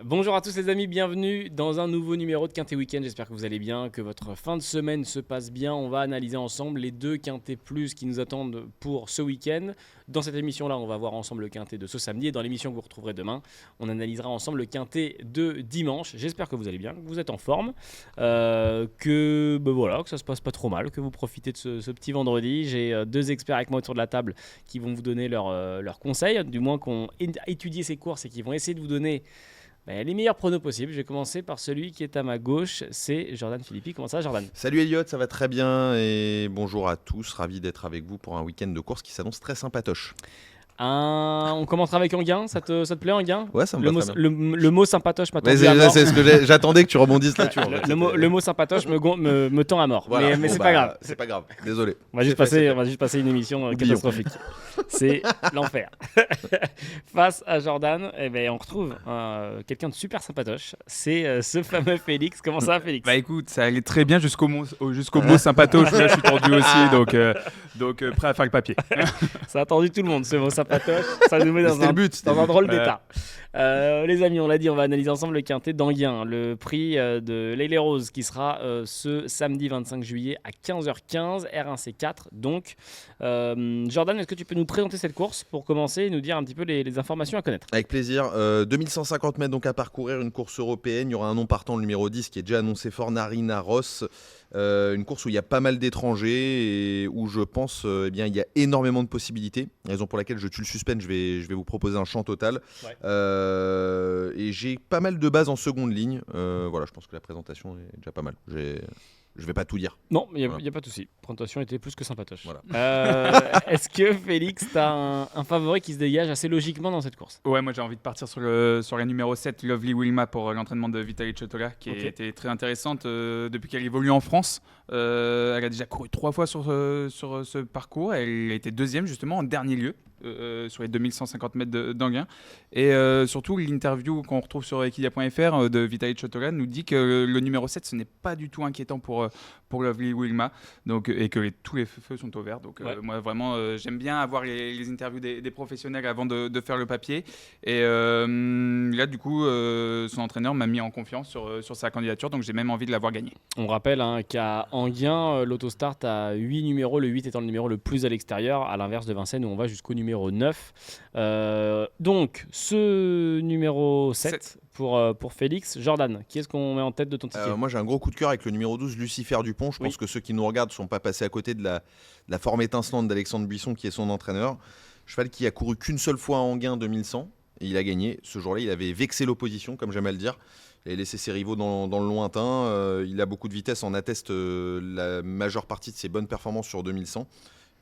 Bonjour à tous les amis, bienvenue dans un nouveau numéro de Quintet Week-end. J'espère que vous allez bien, que votre fin de semaine se passe bien. On va analyser ensemble les deux Quintet Plus qui nous attendent pour ce week-end. Dans cette émission-là, on va voir ensemble le Quintet de ce samedi. Et dans l'émission que vous retrouverez demain, on analysera ensemble le Quintet de dimanche. J'espère que vous allez bien, que vous êtes en forme, que ça se passe pas trop mal, que vous profitez de ce petit vendredi. J'ai deux experts avec moi autour de la table qui vont vous donner leurs conseils, du moins qu'on étudié ces courses et qui vont essayer de vous donner les meilleurs pronos possibles. Je vais commencer par celui qui est à ma gauche, c'est Jordan Philippi. Comment ça va, Jordan ? Salut Elliot, ça va très bien et bonjour à tous, ravi d'être avec vous pour un week-end de course qui s'annonce très sympatoche. On commencera avec Anguin, ça te plaît Anguin ? Ouais, ça me va très bien. Le mot sympatoche m'a tendu à Vas-y, mort. c'est ce que j'attendais que tu rebondisses là-dessus. En fait. Le mot sympatoche me tend à mort, Voilà, mais c'est pas grave. C'est pas grave, désolé. On va juste passer une émission catastrophique. C'est l'enfer. Face à Jordan, on retrouve quelqu'un de super sympatoche. C'est ce fameux Félix. Comment ça va, Félix ? Bah écoute, ça allait très bien jusqu'au mot sympatoche. Là, je suis tendu aussi, donc prêt à faire le papier. Ça a tendu tout le monde, ce mot sympatoche. Ça nous met dans un drôle d'état. Les amis, on l'a dit, on va analyser ensemble le Quintet d'Anguin, le prix de l'Ailey Rose qui sera ce samedi 25 juillet à 15h15, R1C4. Donc, Jordan, est-ce que tu peux nous présenter cette course pour commencer et nous dire un petit peu les informations à connaître ? Avec plaisir. 2150 mètres donc à parcourir, une course européenne. Il y aura un nom partant, le numéro 10, qui est déjà annoncé fort, Narina Ross. Une course où il y a pas mal d'étrangers et où je pense il y a énormément de possibilités. Raison pour laquelle je tue le suspense, je vais vous proposer un champ total. Ouais. Et j'ai pas mal de bases en seconde ligne. Voilà, je pense que la présentation est déjà pas mal. Je vais pas tout dire. Non, il n'y a pas de souci. La présentation était plus que sympatoche. Voilà. Est-ce que Félix, tu as un favori qui se dégage assez logiquement dans cette course ? Ouais, moi j'ai envie de partir sur la numéro 7, Lovely Wilma, pour l'entraînement de Vitaly Chotola, qui était très intéressante depuis qu'elle évolue en France. Elle a déjà couru 3 fois sur ce parcours. Elle a été deuxième justement en dernier lieu. Sur les 2150 mètres d'Anguin. Et surtout, l'interview qu'on retrouve sur Equidia.fr de Vitaly Chotola nous dit que le numéro 7, ce n'est pas du tout inquiétant pour Lovely Wilma, et que tous les feux sont au vert. Donc moi, vraiment, j'aime bien avoir les interviews des professionnels avant de faire le papier. Et là, du coup, son entraîneur m'a mis en confiance sur sa candidature, donc j'ai même envie de l'avoir gagnée. On rappelle qu'à Anguin, l'autostart a 8 numéros, le 8 étant le numéro le plus à l'extérieur, à l'inverse de Vincennes où on va jusqu'au numéro 9. Donc, ce numéro 7 pour Félix. Jordan, qui est-ce qu'on met en tête de ton ticket ? Moi j'ai un gros coup de cœur avec le numéro 12, Lucifer Dupont. Je pense que ceux qui nous regardent ne sont pas passés à côté de la forme étincelante d'Alexandre Buisson qui est son entraîneur. Cheval qui a couru qu'une seule fois à Anguin 2100 et il a gagné. Ce jour-là, il avait vexé l'opposition, comme j'aime à le dire. Il a laissé ses rivaux dans le lointain. Il a beaucoup de vitesse, en atteste la majeure partie de ses bonnes performances sur 2100.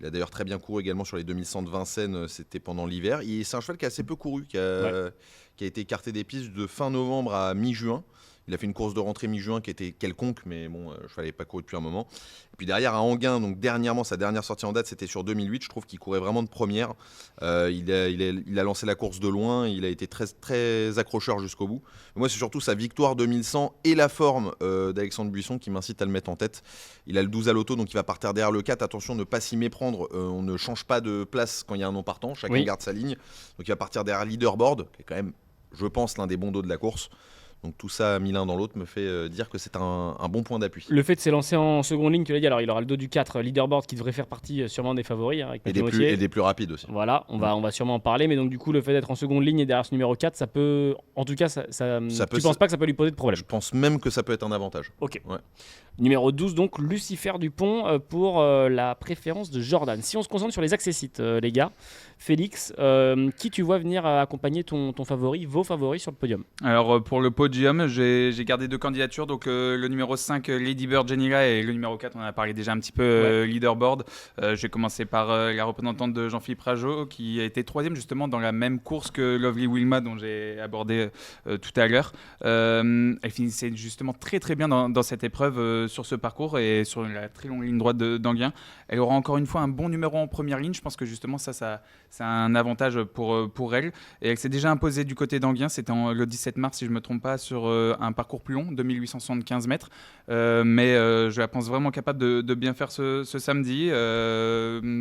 Il a d'ailleurs très bien couru également sur les 2100 de Vincennes, c'était pendant l'hiver. C'est un cheval qui a assez peu couru, qui a été écarté des pistes de fin novembre à mi-juin. Il a fait une course de rentrée mi-juin qui était quelconque, mais bon, le cheval n'avait pas couru depuis un moment. Et puis derrière, à Anguin, donc dernièrement, sa dernière sortie en date, c'était sur 2008. Je trouve qu'il courait vraiment de première. Il a lancé la course de loin. Il a été très, très accrocheur jusqu'au bout. Mais moi, c'est surtout sa victoire 2100 et la forme d'Alexandre Buisson qui m'incite à le mettre en tête. Il a le 12 à l'auto, donc il va partir derrière le 4. Attention, ne pas s'y méprendre. On ne change pas de place quand il y a un non partant. Chacun garde sa ligne. Donc il va partir derrière Leaderboard, qui est quand même, je pense, l'un des bons dos de la course. Donc tout ça mis l'un dans l'autre me fait dire que c'est un bon point d'appui. Le fait de s'élancer en seconde ligne, tu l'as dit, alors il aura le dos du 4, Leaderboard, qui devrait faire partie sûrement des favoris. Avec et des plus rapides aussi. Voilà, on va sûrement en parler, mais donc du coup le fait d'être en seconde ligne et derrière ce numéro 4, ça peut, en tout cas, tu penses pas que ça peut lui poser de problème ? Je pense même que ça peut être un avantage. Ok. Ouais. Numéro 12, donc Lucifer Dupont pour la préférence de Jordan. Si on se concentre sur les accessites, les gars, Félix, qui tu vois venir accompagner ton favori, vos favoris sur le podium ? Alors pour le podium, j'ai gardé 2 candidatures, donc le numéro 5, Lady Bird Janila, et le numéro 4, on en a parlé déjà un petit peu, Leaderboard. Je vais commencer par la représentante de Jean-Philippe Rageau, qui a été 3e justement dans la même course que Lovely Wilma, dont j'ai abordé tout à l'heure. Elle finissait justement très très bien dans cette épreuve sur ce parcours et sur la très longue ligne droite d'Anguin. Elle aura encore une fois un bon numéro en première ligne. Je pense que justement ça a un avantage pour elle. Et elle s'est déjà imposée du côté d'Anguin. C'était le 17 mars, si je ne me trompe pas, sur un parcours plus long, 2875 mètres. Mais je la pense vraiment capable de bien faire ce samedi.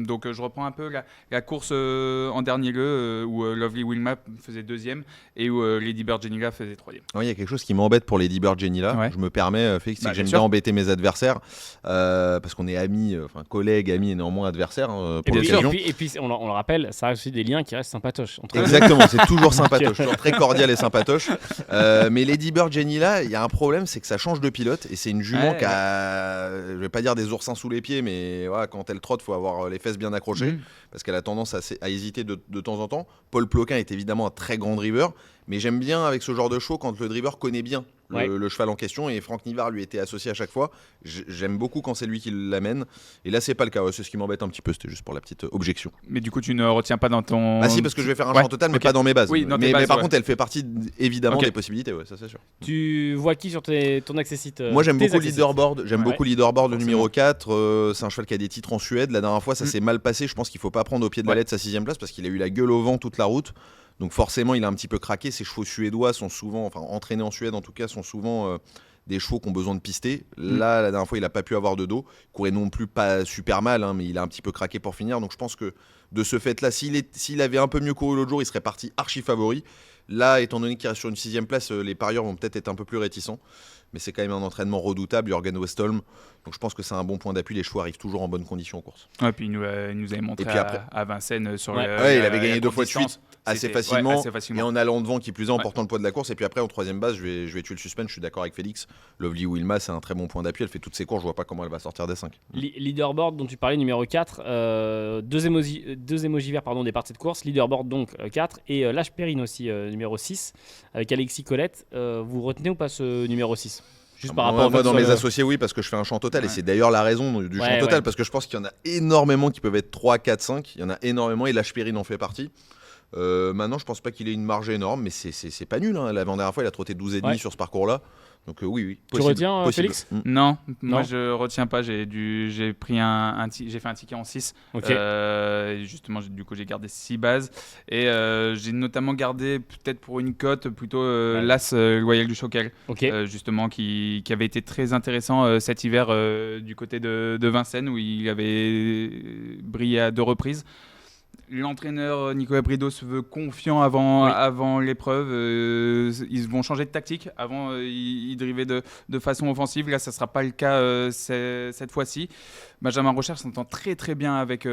Donc je reprends un peu la course en dernier lieu où Lovely Wilma faisait deuxième et où Lady Bird Genilla faisait troisième. Il y a quelque chose qui m'embête pour Lady Bird Genilla. Ouais. Je me permets, Félix, c'est que j'aime bien embêter mes adversaires parce qu'on est amis, collègues, amis et néanmoins adversaires pour l'occasion. Et puis on le rappelle, ça reste aussi des liens qui restent sympatoches. Exactement, c'est toujours sympatoche, toujours très cordial et sympatoche. Mais Lady Bird Genilla, il y a un problème, c'est que ça change de pilote et c'est une jument qui a, je vais pas dire des oursins sous les pieds, mais voilà, quand elle trotte, faut avoir les fesses bien accrochées parce qu'elle a tendance à hésiter de temps en temps. Paul Ploquin est évidemment un très grand driver, mais j'aime bien avec ce genre de show quand le driver connaît bien le cheval en question, et Franck Nivard lui était associé à chaque fois. J'aime beaucoup quand c'est lui qui l'amène, et là c'est pas le cas. C'est ce qui m'embête un petit peu, c'était juste pour la petite objection. Mais du coup tu ne retiens pas dans ton... Ah si, parce que je vais faire un champ total, mais pas dans mes bases. Oui, mais par contre elle fait partie évidemment des possibilités, ça c'est sûr. Tu vois qui sur ton accessite? Moi j'aime beaucoup Leaderboard, le numéro 4, c'est un cheval qui a des titres en Suède. La dernière fois ça s'est mal passé, je pense qu'il faut pas prendre au pied de la lettre sa 6ème place parce qu'il a eu la gueule au vent toute la route. Donc forcément, il a un petit peu craqué. Ces chevaux suédois sont souvent, entraînés en Suède en tout cas, sont souvent des chevaux qui ont besoin de pister. Là, la dernière fois, il n'a pas pu avoir de dos. Il courait non plus pas super mal, mais il a un petit peu craqué pour finir. Donc je pense que de ce fait-là, s'il avait un peu mieux couru l'autre jour, il serait parti archi favori. Là, étant donné qu'il reste sur une 6ème place, les parieurs vont peut-être être un peu plus réticents. Mais c'est quand même un entraînement redoutable, Jürgen Westholm. Donc je pense que c'est un bon point d'appui. Les chevaux arrivent toujours en bonne condition en course. Ouais, puis il nous avait montré à Vincennes sur il avait gagné 2 fois de suite assez facilement. Et en allant devant, qui plus est, en portant le poids de la course. Et puis après, en 3ème base, je vais tuer le suspense. Je suis d'accord avec Félix. Lovely Wilma, c'est un très bon point d'appui. Elle fait toutes ses courses. Je vois pas comment elle va sortir des 5. Leaderboard dont tu parlais, numéro 4. Deux émojis verts des parties de course. Leaderboard donc 4. Et Lâche Périne aussi, numéro 6. Avec Alexis Colette. Vous retenez ou pas ce numéro 6? Juste par rapport moi dans mes associés, oui, parce que je fais un champ total et c'est d'ailleurs la raison du champ total, parce que je pense qu'il y en a énormément qui peuvent être 3, 4, 5. Il y en a énormément et Lâche Périne en fait partie. Maintenant, je pense pas qu'il ait une marge énorme, mais c'est pas nul. La dernière fois, il a trotté 12,5 sur ce parcours-là. Donc oui. Tu retiens, Félix? Non, moi je retiens pas. J'ai fait un ticket en 6. Justement, du coup, j'ai gardé 6 bases. Et j'ai notamment gardé, peut-être pour une cote, plutôt l'As Loyal du Choquel. Justement, qui avait été très intéressant cet hiver du côté de Vincennes, où il avait brillé à 2 reprises. L'entraîneur Nicolas Brideau se veut confiant avant l'épreuve. Ils vont changer de tactique. Avant, ils drivaient de façon offensive. Là, ça ne sera pas le cas cette fois-ci. Benjamin Rochère s'entend très très bien avec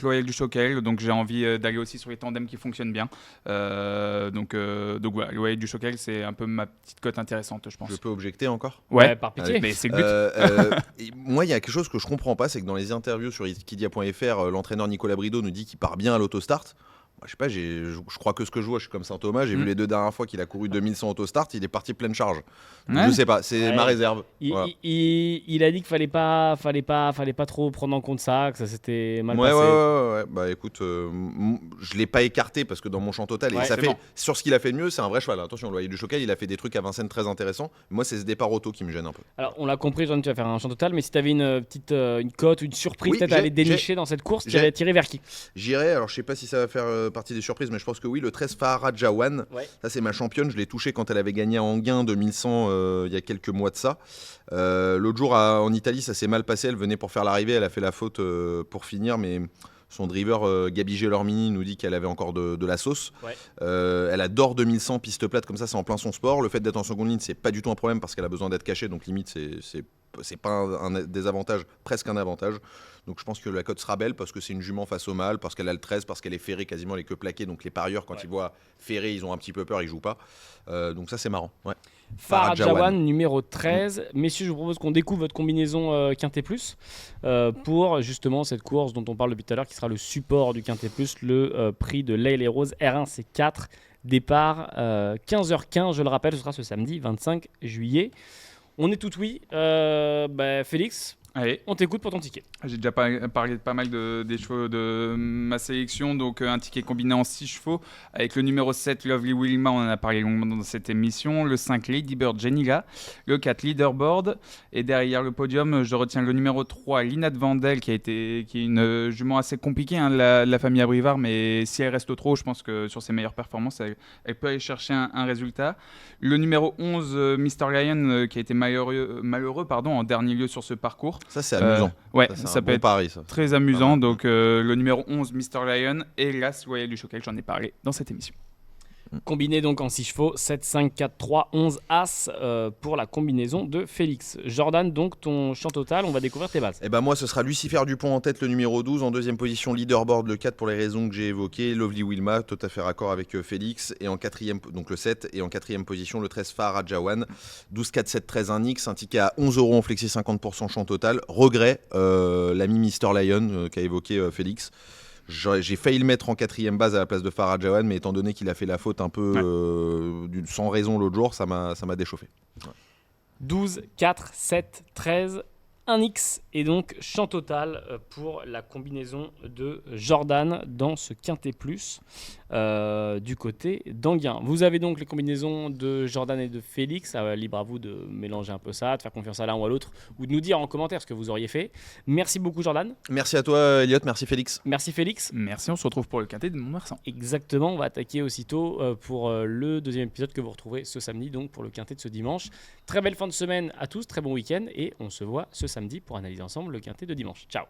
Loyal du Choquel. Donc j'ai envie d'aller aussi sur les tandems qui fonctionnent bien. Donc voilà, Loyal du Choquel, c'est un peu ma petite cote intéressante, je pense. Je peux objecter encore? Ouais, par pitié. Mais c'est le but. Moi, il y a quelque chose que je comprends pas, c'est que dans les interviews sur Ikidia.fr, l'entraîneur Nicolas Brideau nous dit qu'il part bien à l'autostart. Moi, je sais pas, je crois que ce que je vois, je suis comme Saint-Thomas. J'ai vu les 2 dernières fois qu'il a couru 2100 autostart, il est parti pleine charge. Donc, je sais pas, c'est ma réserve. Il a dit qu'il fallait pas trop prendre en compte ça, que ça s'était mal passé. Ouais. Bah écoute, je l'ai pas écarté parce que dans mon champ total, et ça fait sur ce qu'il a fait de mieux, c'est un vrai cheval. Attention, Loyer du Choquel, il a fait des trucs à Vincennes très intéressants. Moi, c'est ce départ auto qui me gêne un peu. Alors, on l'a compris, Jean, tu vas faire un champ total, mais si tu avais une petite cote, une surprise peut-être à aller dénicher dans cette course, tu allais tirer vers qui? J'irai, alors je sais pas si ça va faire partie des surprises, mais je pense que oui, le 13 Farah Jawan. Ça, c'est ma championne. Je l'ai touchée quand elle avait gagné à Anguin 2100 il y a quelques mois de ça. L'autre jour en Italie, ça s'est mal passé. Elle venait pour faire l'arrivée, elle a fait la faute pour finir, mais son driver Gabi Gelormini nous dit qu'elle avait encore de la sauce. Elle adore 2100 piste plate, comme ça, c'est en plein son sport. Le fait d'être en seconde ligne, c'est pas du tout un problème parce qu'elle a besoin d'être cachée, donc limite c'est pas un désavantage, presque un avantage. Donc je pense que la cote sera belle parce que c'est une jument face au mâle, parce qu'elle a le 13, parce qu'elle est ferrée, quasiment elle est que plaquée. Donc les parieurs, quand ils voient ferrée, ils ont un petit peu peur, ils jouent pas. Donc ça, c'est marrant. Farah Jawan, numéro 13. Messieurs, je vous propose qu'on découvre votre combinaison Quintet Plus pour justement cette course dont on parle depuis tout à l'heure, qui sera le support du Quintet Plus, le prix de l'Aile et Rose R1 C4. Départ 15h15, je le rappelle, ce sera ce samedi 25 juillet. On est tout oui. Félix, Allez. On t'écoute pour ton ticket. J'ai déjà parlé de pas mal des chevaux de ma sélection, donc un ticket combiné en 6 chevaux avec le numéro 7 Lovely Wilma, on en a parlé longuement dans cette émission, le 5 Lady Bird Jenila, le 4 Leaderboard, et derrière le podium je retiens le numéro 3 Linat Vandel qui est une jument assez compliquée de la famille Abrivard, mais si elle reste trop, je pense que sur ses meilleures performances elle peut aller chercher un résultat. Le numéro 11 Mr Lion qui a été malheureux en dernier lieu sur ce parcours. Ça, c'est amusant. Ouais, ça peut bon être pari, ça. très amusant. Donc, le numéro 11, Mr. Lion, et l'As Loyal du Choquel, j'en ai parlé dans cette émission. Combiné donc en 6 chevaux, 7, 5, 4, 3, 11 As pour la combinaison de Félix. Jordan, donc ton champ total, on va découvrir tes bases. Et ben moi, ce sera Lucifer Dupont en tête, le numéro 12. En deuxième position, Leaderboard, le 4 pour les raisons que j'ai évoquées. Lovely Wilma, tout à fait raccord avec Félix. Et en quatrième, donc le 7. Et en quatrième position, le 13 Farah Jawan. 12, 4, 7, 13, 1 X. Un ticket à 11 € en flexi 50% champ total. Regret, l'ami Mr. Lion qu'a évoqué Félix. J'ai failli le mettre en quatrième base à la place de Farah Jawan, mais étant donné qu'il a fait la faute un peu sans raison l'autre jour, ça m'a déchauffé. Ouais. 12, 4, 7, 13, 1X et donc champ total pour la combinaison de Jordan dans ce Quintet Plus du côté d'Anguin. Vous avez donc les combinaisons de Jordan et de Félix. Libre à vous de mélanger un peu ça, de faire confiance à l'un ou à l'autre ou de nous dire en commentaire ce que vous auriez fait. Merci beaucoup Jordan. Merci à toi Elliot, merci Félix. Merci Félix. Merci, on se retrouve pour le Quintet de Mont-Marsan. Exactement, on va attaquer aussitôt pour le deuxième épisode que vous retrouverez ce samedi, donc pour le Quintet de ce dimanche. Très belle fin de semaine à tous, très bon week-end et on se voit ce samedi pour analyser ensemble le Quintet de dimanche. Ciao.